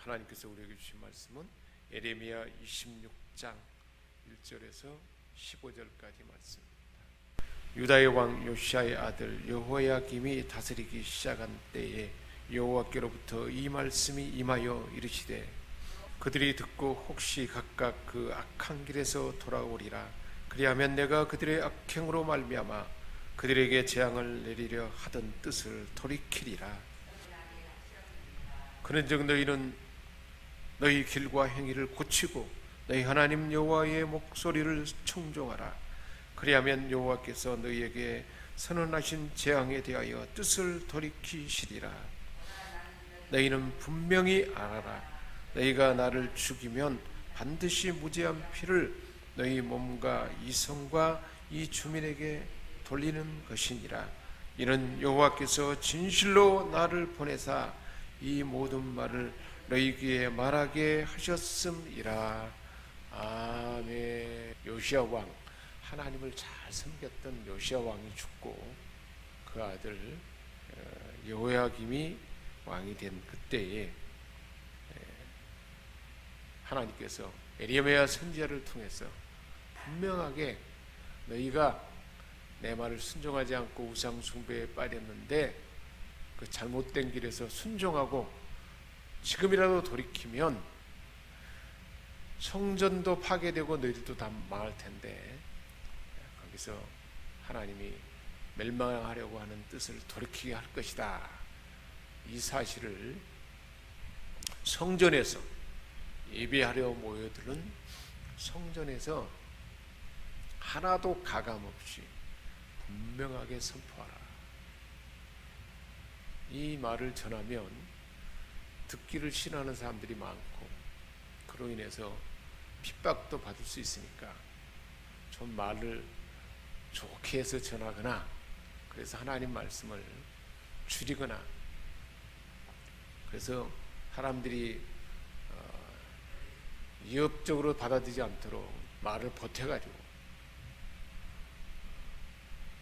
하나님께서 우리에게 주신 말씀은 예레미야 26장 1절에서 15절까지 말씀입니다. 유다의 왕 요시야의 아들 여호야김이 다스리기 시작한 때에 여호와께로부터 이 말씀이 임하여 이르시되 그들이 듣고 혹시 각각 그 악한 길에서 돌아오리라. 그리하면 내가 그들의 악행으로 말미암아 그들에게 재앙을 내리려 하던 뜻을 돌이키리라. 그런즉 너희는 너희 길과 행위를 고치고 너희 하나님 여호와의 목소리를 청종하라. 그리하면 여호와께서 너희에게 선언하신 재앙에 대하여 뜻을 돌이키시리라. 너희는 분명히 알아라. 너희가 나를 죽이면 반드시 무죄한 피를 너희 몸과 이 성과 이 주민에게 돌리는 것이니라. 이는 여호와께서 진실로 나를 보내사 이 모든 말을 너희 귀에 말하게 하셨음이라. 아멘. 요시야 왕, 하나님을 잘 섬겼던 요시야 왕이 죽고 그 아들 여호야김이 왕이 된 그때에 하나님께서 예레미야 선지자를 통해서 분명하게 너희가 내 말을 순종하지 않고 우상 숭배에 빠졌는데 그 잘못된 길에서 순종하고 지금이라도 돌이키면 성전도 파괴되고 너희들도 다 망할 텐데 거기서 하나님이 멸망하려고 하는 뜻을 돌이키게 할 것이다. 이 사실을 성전에서 예배하려 모여들은 성전에서 하나도 가감없이 분명하게 선포하라. 이 말을 전하면 듣기를 싫어하는 사람들이 많고 그로 인해서 핍박도 받을 수 있으니까 좀 말을 좋게 해서 전하거나 그래서 하나님 말씀을 줄이거나 그래서 사람들이 위협적으로 받아들이지 않도록 말을 보태가지고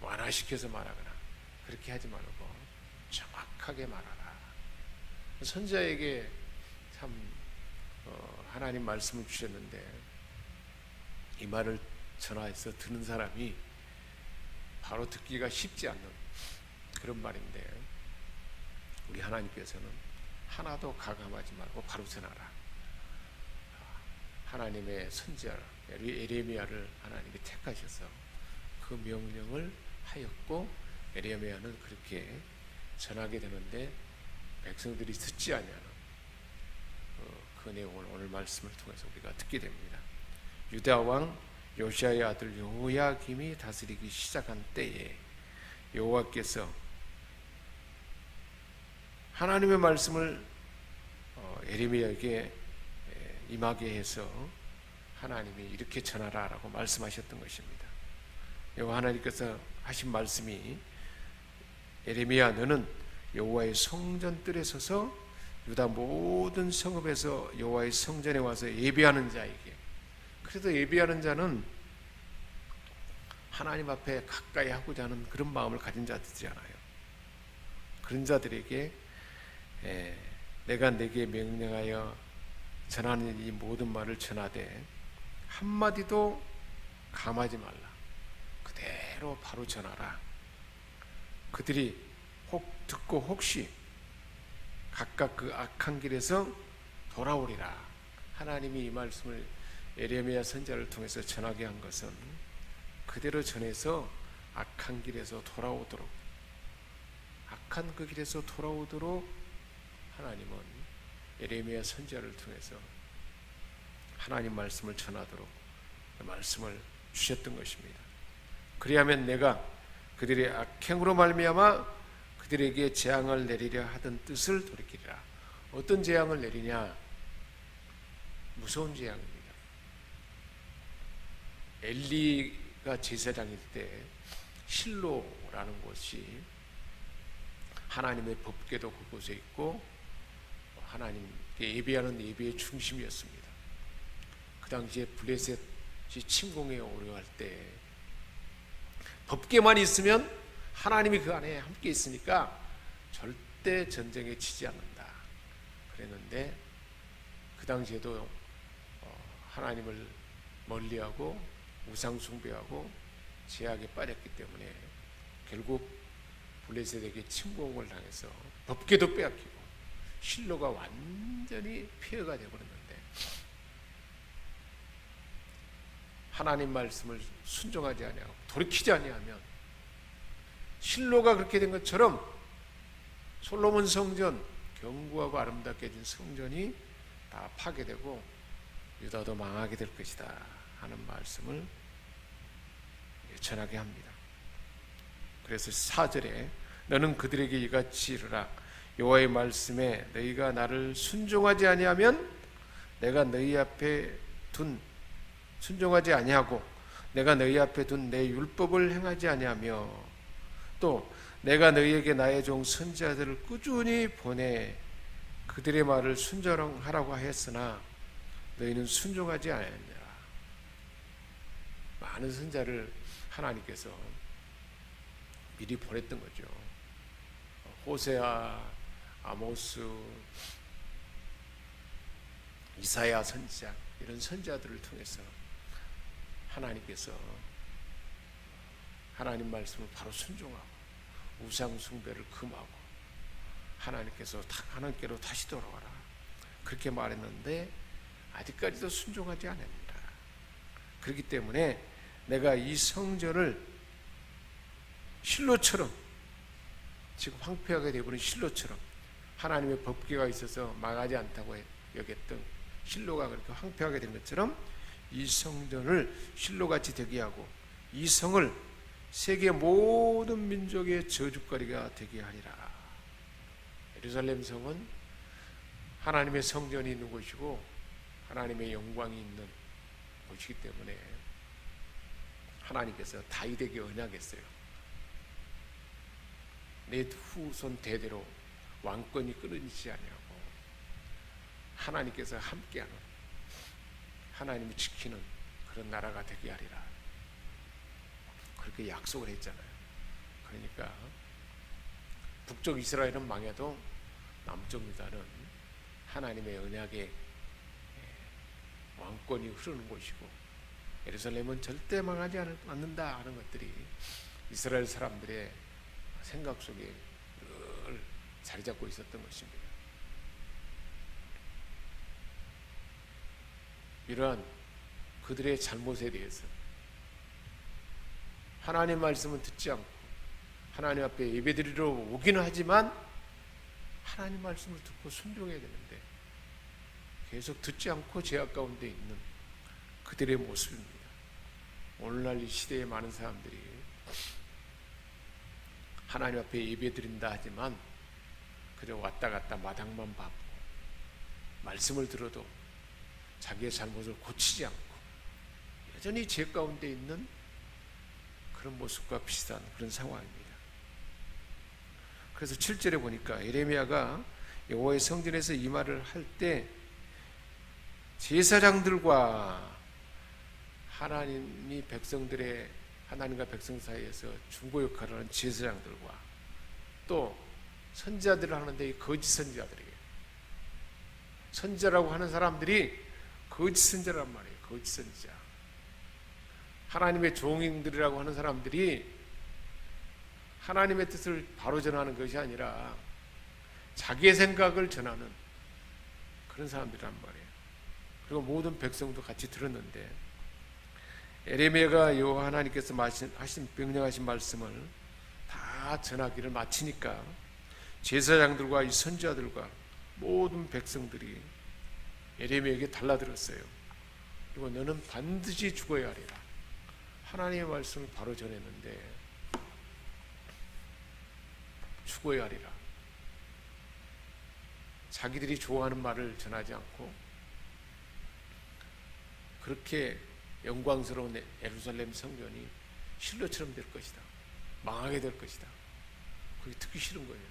완화시켜서 말하거나 그렇게 하지 말고 정확하게 말하라. 선지자에게 참 하나님 말씀을 주셨는데 이 말을 전화해서 듣는 사람이 바로 듣기가 쉽지 않는 그런 말인데 우리 하나님께서는 하나도 가감하지 말고 바로 전하라. 하나님의 선지자 예레미야를 하나님이 택하셔서 그 명령을 하였고 예레미야는 그렇게 전하게 되는데 백성들이 듣지 아니하는 그 내용을 오늘 말씀을 통해서 우리가 듣게 됩니다. 유다 왕 요시야의 아들 여호야김이 다스리기 시작한 때에 여호와께서 하나님의 말씀을 예레미야에게 임하게 해서 하나님이 이렇게 전하라라고 말씀하셨던 것입니다. 여호와 하나님께서 하신 말씀이 예레미야 너는 여호와의 성전뜰에 서서 유다 모든 성읍에서 여호와의 성전에 와서 예배하는 자에게, 그래도 예배하는 자는 하나님 앞에 가까이 하고자 하는 그런 마음을 가진 자들이잖아요. 그런 자들에게 내가 내게 명령하여 전하는 이 모든 말을 전하되 한마디도 감하지 말라. 그대로 바로 전하라. 그들이 듣고 혹시 각각 그 악한 길에서 돌아오리라. 하나님이 이 말씀을 예레미야 선지자를 통해서 전하게 한 것은 그대로 전해서 악한 길에서 돌아오도록, 악한 그 길에서 돌아오도록 하나님은 예레미야 선지자를 통해서 하나님 말씀을 전하도록 말씀을 주셨던 것입니다. 그리하면 내가 그들의 악행으로 말미암아 그들에게 재앙을 내리려 하던 뜻을 돌이키리라. 어떤 재앙을 내리냐? 무서운 재앙입니다. 엘리가 제사장일 때 실로라는 곳이 하나님의 법궤도 그곳에 있고 하나님께 예배하는 예배의 중심이었습니다. 그 당시에 블레셋이 침공에 오려할 때 법궤만 있으면 하나님이 그 안에 함께 있으니까 절대 전쟁에 치지 않는다 그랬는데 당시에도 하나님을 멀리하고 우상 숭배하고 죄악에 빠졌기 때문에 결국 블레셋에게 침공을 당해서 법궤도 빼앗기고 실로가 완전히 폐허가 되어버렸는데, 하나님 말씀을 순종하지 아니하고 돌이키지 아니하면 실로가 그렇게 된 것처럼 솔로몬 성전, 견고하고 아름답게 해준 성전이 다 파괴되고 유다도 망하게 될 것이다 하는 말씀을 전하게 합니다. 그래서 4절에 너는 그들에게 이같이 이르라. 여호와의 말씀에 너희가 나를 순종하지 아니하면 내가 너희 앞에 둔 순종하지 아니하고 내가 너희 앞에 둔 내 율법을 행하지 아니하며 또 내가 너희에게 나의 종 선지자들을 꾸준히 보내 그들의 말을 순종하라고 하였으나 너희는 순종하지 아니하니라. 많은 선지자를 하나님께서 미리 보냈던 거죠. 호세아, 아모스, 이사야 선지자, 이런 선지자들을 통해서 하나님께서 하나님 말씀을 바로 순종하고 우상 숭배를 금하고 하나님께서 하나님께로 다시 돌아와라 그렇게 말했는데 아직까지도 순종하지 않습니다. 그렇기 때문에 내가 이 성전을 실로처럼, 지금 황폐하게 되어버린 실로처럼, 하나님의 법궤가 있어서 망하지 않다고 여겼던 실로가 그렇게 황폐하게 된 것처럼 이 성전을 실로같이 되게 하고 이 성을 세계 모든 민족의 저주거리가 되게 하리라. 예루살렘 성은 하나님의 성전이 있는 곳이고 하나님의 영광이 있는 곳이기 때문에 하나님께서 다윗에게 언약했어요. 내 후손 대대로 왕권이 끊어지지 아니하고 하나님께서 함께하는, 하나님이 지키는 그런 나라가 되게 하리라. 그렇게 약속을 했잖아요. 그러니까 북쪽 이스라엘은 망해도 남쪽 유다는 하나님의 언약의 왕권이 흐르는 곳이고 예루살렘은 절대 망하지 않는다 하는 것들이 이스라엘 사람들의 생각 속에 늘 자리 잡고 있었던 것입니다. 이러한 그들의 잘못에 대해서 하나님 말씀은 듣지 않고 하나님 앞에 예배드리러 오기는 하지만 하나님 말씀을 듣고 순종해야 되는데 계속 듣지 않고 죄악 가운데 있는 그들의 모습입니다. 오늘날 이 시대에 많은 사람들이 하나님 앞에 예배드린다 하지만 그저 왔다 갔다 마당만 밟고 말씀을 들어도 자기의 잘못을 고치지 않고 여전히 죄 가운데 있는 그런 모습과 비슷한 그런 상황입니다. 그래서 7절에 보니까 예레미야가 여호와의 성전에서 이 말을 할 때 제사장들과 하나님이 백성들의, 하나님과 백성 사이에서 중보 역할을 하는 제사장들과 또 선지자들을 하는데 이 거짓 선지자들에게, 선지자라고 하는 사람들이 거짓 선지자란 말이에요. 거짓 선지자. 하나님의 종인들이라고 하는 사람들이 하나님의 뜻을 바로 전하는 것이 아니라 자기의 생각을 전하는 그런 사람들이란 말이에요. 그리고 모든 백성도 같이 들었는데 에레미야가 여호와 하나님께서 하신 명령하신 말씀을 다 전하기를 마치니까 제사장들과 이 선지자들과 모든 백성들이 에레미야에게 달라들었어요. 그리고 너는 반드시 죽어야 하리라. 하나님의 말씀을 바로 전했는데 죽어야 하리라. 자기들이 좋아하는 말을 전하지 않고 그렇게 영광스러운 예루살렘 성전이 실로처럼 될 것이다. 망하게 될 것이다. 그게 듣기 싫은 거예요.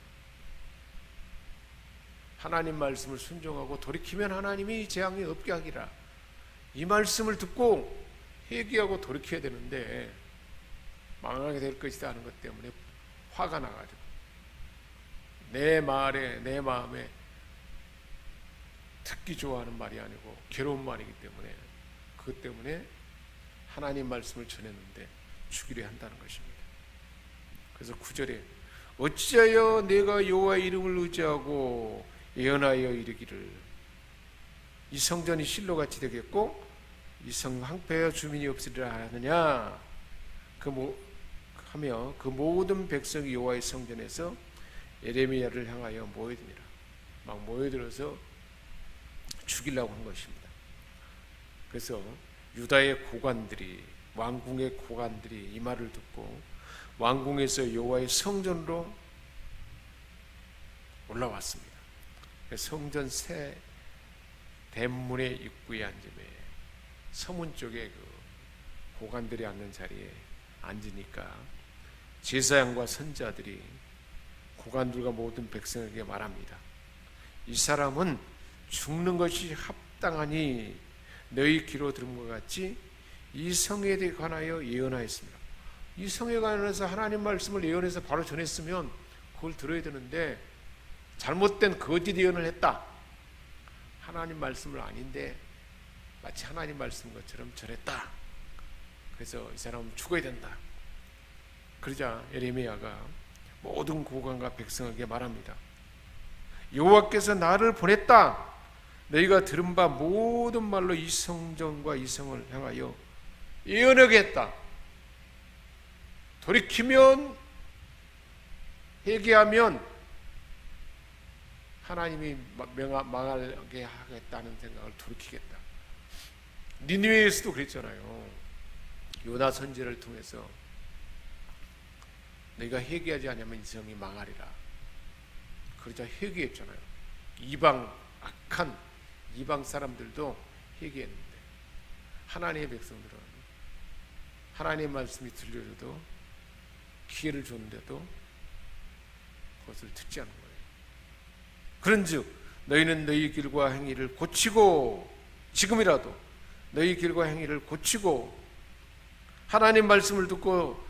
하나님 말씀을 순종하고 돌이키면 하나님이 재앙이 없게 하기라. 이 말씀을 듣고 회개하고 돌이켜야 되는데 망하게 될 것이다 하는 것 때문에 화가 나가지고 내 말에, 내 마음에 듣기 좋아하는 말이 아니고 괴로운 말이기 때문에, 그것 때문에 하나님 말씀을 전했는데 죽이려 한다는 것입니다. 그래서 9절에 어찌하여 내가 여호와의 이름을 의지하고 예언하여 이르기를 이 성전이 실로같이 되겠고 이 성 황폐하여 주민이 없으리라 하느냐, 하며 그 모든 백성이 여호와의 성전에서 예레미야를 향하여 모여드니라. 막 모여들어서 죽이려고 한 것입니다. 그래서 유다의 고관들이, 왕궁의 고관들이 이 말을 듣고 왕궁에서 여호와의 성전으로 올라왔습니다. 성전 새 대문의 입구에 앉음에 서문 쪽에 그 고관들이 앉는 자리에 앉으니까 제사장과 선자들이 고관들과 모든 백성에게 말합니다. 이 사람은 죽는 것이 합당하니 너희 귀로 들은 것 같이 이 성에 관하여 예언하였습니다. 이 성에 관해서 하나님 말씀을 예언해서 바로 전했으면 그걸 들어야 되는데 잘못된 거짓 예언을 했다. 하나님 말씀을 아닌데 마치 하나님 말씀 것처럼 전했다. 그래서 이 사람은 죽어야 된다. 그러자 예레미야가 모든 고관과 백성에게 말합니다. 여호와께서 나를 보냈다. 너희가 들은 바 모든 말로 이 성전과 이 성을 향하여 예언하게 했다. 돌이키면, 회개하면 하나님이 망하게 하겠다는 생각을 돌이키겠다. 니느웨에서도 그랬잖아요. 요나 선지를 통해서 너희가 회개하지 않으면 이 성이 망하리라. 그러자 회개했잖아요. 악한 이방 사람들도 회개했는데 하나님의 백성들은 하나님의 말씀이 들려줘도 기회를 줬는데도 그것을 듣지 않는 거예요. 그런즉 너희는 너희 길과 행위를 고치고, 지금이라도 너희 길과 행위를 고치고 하나님 말씀을 듣고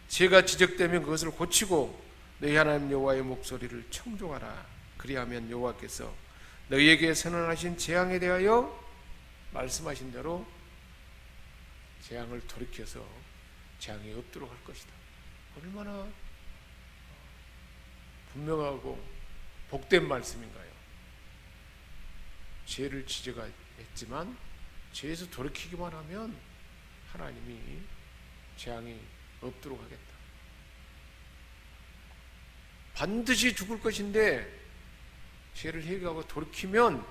죄가 지적되면 그것을 고치고 너희 하나님 여호와의 목소리를 청종하라. 그리하면 여호와께서 너희에게 선언하신 재앙에 대하여 말씀하신 대로 재앙을 돌이켜서 재앙이 없도록 할 것이다. 얼마나 분명하고 복된 말씀인가요? 죄를 지적했지만 죄에서 돌이키기만 하면 하나님이 재앙이 없도록 하겠다. 반드시 죽을 것인데 죄를 회개하고 돌이키면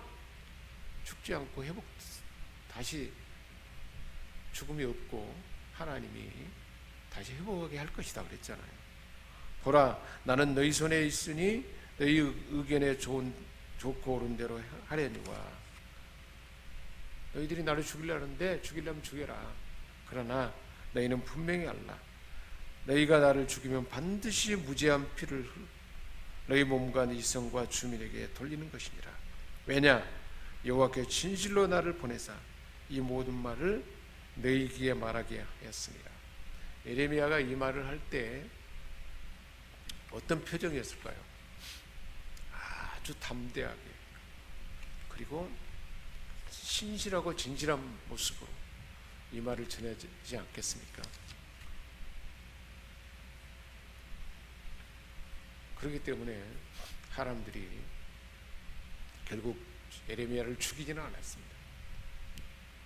죽지 않고 다시 죽음이 없고 하나님이 다시 회복하게 할 것이다 그랬잖아요. 보라, 나는 너희 손에 있으니 너희 의견에 좋고 옳은 대로 하려니와. 너희들이 나를 죽이려는데 죽이려면 죽여라. 그러나 너희는 분명히 알라. 너희가 나를 죽이면 반드시 무죄한 피를 너희 몸과 네 성과 주민에게 돌리는 것이니라. 왜냐? 여호와께서 진실로 나를 보내사 이 모든 말을 너희에게 말하게 하였습니다. 예레미야가 이 말을 할 때 어떤 표정이었을까요? 아주 담대하게, 그리고 신실하고 진실한 모습으로 이 말을 전하지 않겠습니까? 그렇기 때문에 사람들이 결국 예레미야를 죽이지는 않았습니다.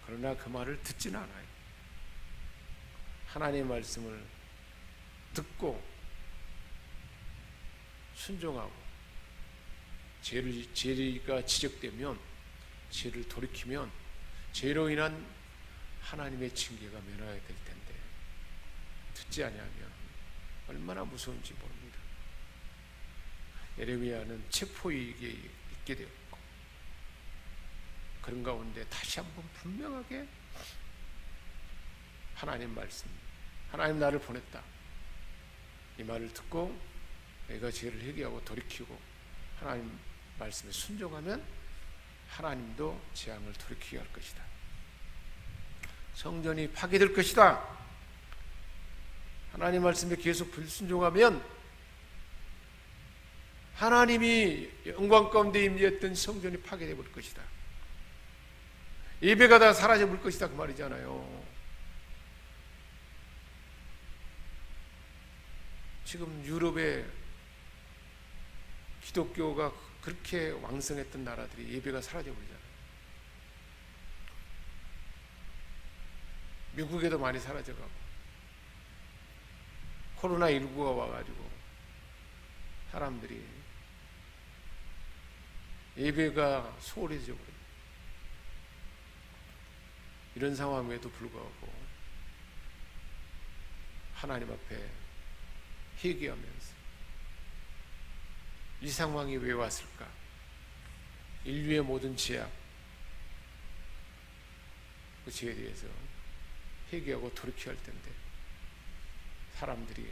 그러나 그 말을 듣지는 않아요. 하나님의 말씀을 듣고 순종하고 죄가 지적되면 죄를 돌이키면 죄로 인한 하나님의 징계가 면하게 될 텐데 듣지 아니하면 얼마나 무서운지 모릅니다. 예레미야는 체포위기에 있게 되었고 그런 가운데 다시 한번 분명하게 하나님 말씀, 하나님 나를 보냈다, 이 말을 듣고 내가 죄를 회개하고 돌이키고 하나님 말씀에 순종하면 하나님도 재앙을 돌이키게 할 것이다. 성전이 파괴될 것이다. 하나님 말씀에 계속 불순종하면 하나님이 영광 가운데 임재했던 성전이 파괴되어 볼 것이다. 예배가 다 사라져 볼 것이다, 그 말이잖아요. 지금 유럽에 기독교가 그렇게 왕성했던 나라들이 예배가 사라져 버리잖아요. 미국에도 많이 사라져가고, 코로나19가 와가지고 사람들이 예배가 소홀해져 버려요. 이런 상황에도 불구하고 하나님 앞에 회개하면서 이 상황이 왜 왔을까? 인류의 모든 죄악, 그 죄에 대해서 회개하고 돌이켜야 할 텐데 사람들이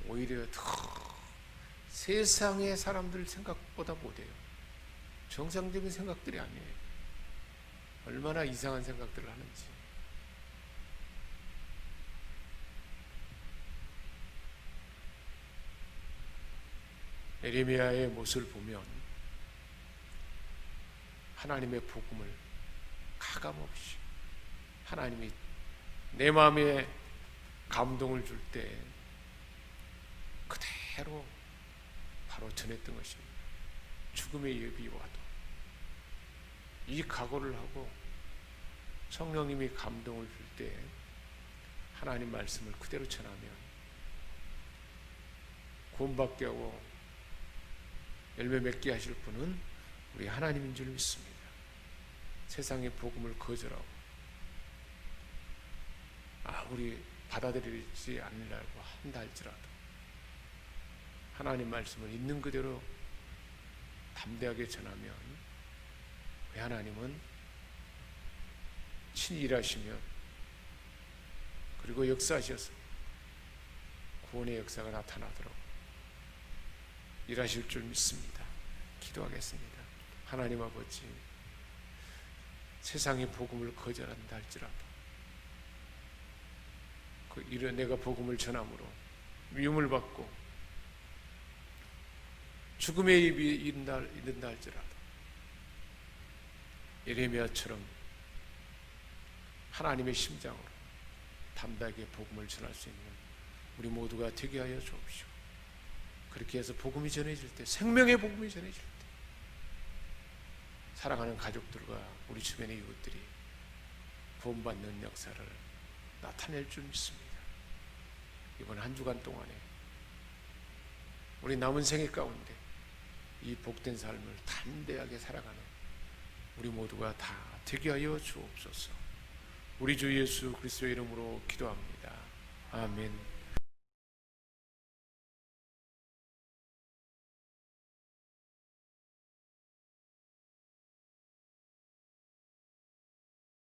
오히려 더 세상의 사람들 생각보다 못해요. 정상적인 생각들이 아니에요. 얼마나 이상한 생각들을 하는지. 에레미야의 모습을 보면 하나님의 복음을 가감없이 하나님이 내 마음에 감동을 줄 때 그대로 바로 전했던 것입니다. 죽음의 예비 와도 이 각오를 하고 성령님이 감동을 줄 때 하나님 말씀을 그대로 전하면 구원받게 하고 열매 맺게 하실 분은 우리 하나님인 줄 믿습니다. 세상의 복음을 거절하고 우리 받아들이지 않으려고 한다 할지라도 하나님 말씀을 있는 그대로 담대하게 전하면 그 하나님은 친히 일하시며 그리고 역사하셔서 구원의 역사가 나타나도록 일하실 줄 믿습니다. 기도하겠습니다. 하나님 아버지, 세상의 복음을 거절한다 할지라도 내가 복음을 전함으로 위험을 받고 죽음의 입이 이른다 할지라도 예레미야처럼 하나님의 심장으로 담대하게 복음을 전할 수 있는 우리 모두가 되게 하여 주옵시오. 그렇게 해서 복음이 전해질 때, 생명의 복음이 전해질 때 사랑하는 가족들과 우리 주변의 이웃들이 구원받는 역사를 나타낼 줄 믿습니다. 이번 한 주간 동안에 우리 남은 생애 가운데 이 복된 삶을 담대하게 살아가는 우리 모두가 다 되게 하여 주옵소서. 우리 주 예수 그리스도의 이름으로 기도합니다. 아멘.